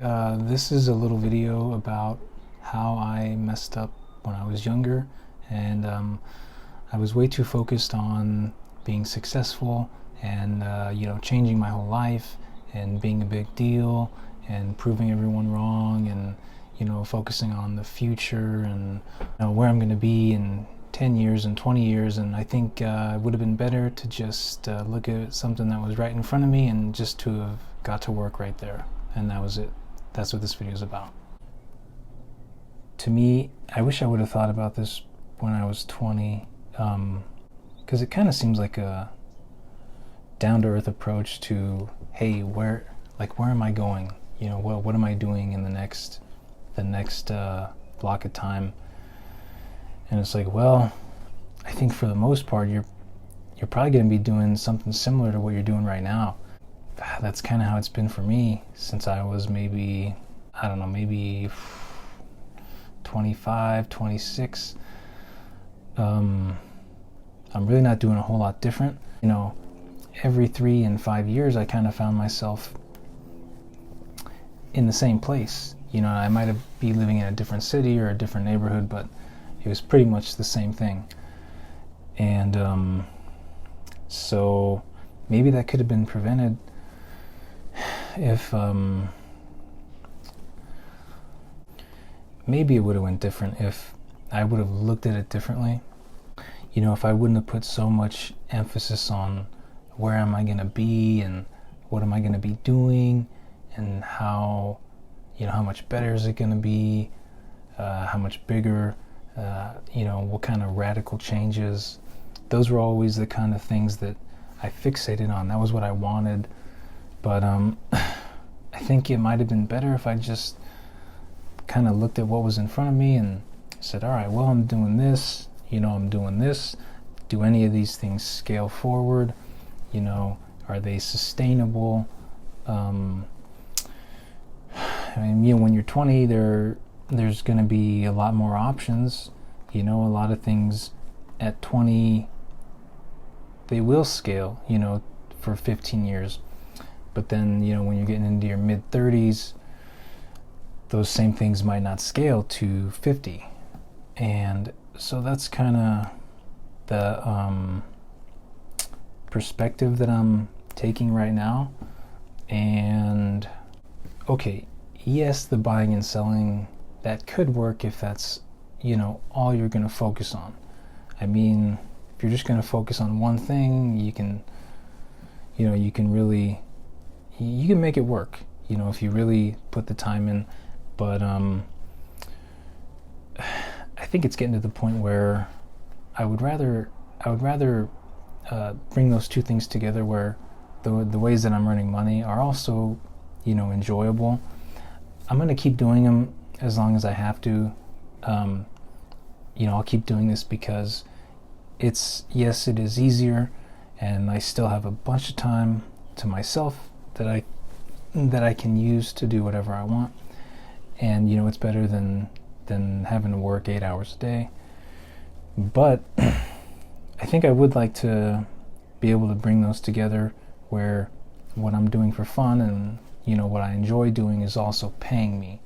This is a little video about how I messed up when I was younger, and I was way too focused on being successful and changing my whole life and being a big deal and proving everyone wrong, and focusing on the future and where I'm going to be in 10 years and 20 years. And I think it would have been better to just look at something that was right in front of me and just to have got to work right there, and that was it. That's what this video is about. To me, I wish I would have thought about this when I was 20, because it kind of seems like a down-to-earth approach to, hey, where am I going? What am I doing in the next block of time? And it's like, well, I think for the most part, you're probably going to be doing something similar to what you're doing right now. That's kind of how it's been for me since I was maybe 25, 26. I'm really not doing a whole lot different. Every 3 and 5 years, I kind of found myself in the same place. I might be living in a different city or a different neighborhood, but it was pretty much the same thing. And so maybe that could have been prevented if maybe it would have went different if I would have looked at it differently. If I wouldn't have put so much emphasis on where am I going to be and what am I going to be doing and how much better is it going to be, how much bigger, what kind of radical changes. Those were always the kind of things that I fixated on. That was what I wanted. But I think it might have been better if I just kind of looked at what was in front of me and said, all right, well, I'm doing this, I'm doing this. Do any of these things scale forward? Are they sustainable? When you're 20, there's going to be a lot more options. A lot of things at 20, they will scale, for 15 years. But then, when you're getting into your mid-30s, those same things might not scale to 50. And so that's kind of the perspective that I'm taking right now. And okay, yes, the buying and selling, that could work if that's, all you're going to focus on. I mean, if you're just going to focus on one thing, you can make it work, if you really put the time in. But I think it's getting to the point where I would rather bring those two things together, where the ways that I'm earning money are also, enjoyable. I'm going to keep doing them as long as I have to. I'll keep doing this because it is easier, and I still have a bunch of time to myself that I can use to do whatever I want. And it's better than having to work 8 hours a day. But I think I would like to be able to bring those together, where what I'm doing for fun and what I enjoy doing is also paying me.